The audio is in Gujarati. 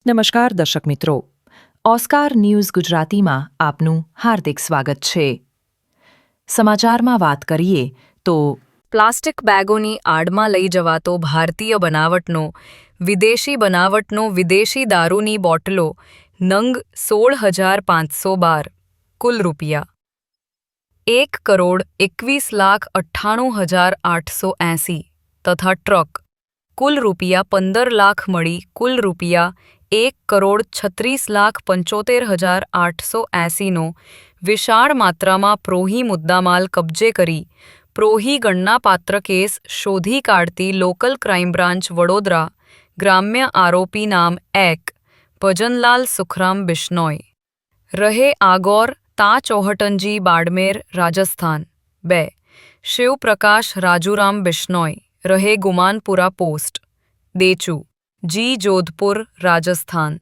નમસ્કાર દર્શક મિત્રો, ઓસ્કાર ન્યૂઝ ગુજરાતીમાં આપનું હાર્દિક સ્વાગત છે. સમાચારમાં વાત કરીએ તો પ્લાસ્ટિક બેગોની આડમાં લઈ જવાતો ભારતીય બનાવટનો વિદેશી દારૂની બોટલો નંગ 16,512 કુલ રૂપિયા 1,21,98,880 તથા ટ્રક કુલ રૂપિયા 15 લાખ મળી કુલ રૂપિયા 1,36,75,880નો વિશાળ માત્રામાં પ્રોહી મુદ્દામાલ કબજે કરી પ્રોહી ગણનાપાત્ર કેસ શોધી કાઢતી લોકલ ક્રાઇમ બ્રાન્ચ વડોદરા ગ્રામ્ય આરોપી નામ એક ભજનલાલ સુખરામ બિશ્નોઈ રહે આગોર તા ચોહટંજી બાડમેર રાજસ્થાન 2 શિવપ્રકાશ રાજુરામ બિશ્નોઈ રહે ગુમાનપુરા પોસ્ટ દેચુ જી જોધપુર રાજસ્થાન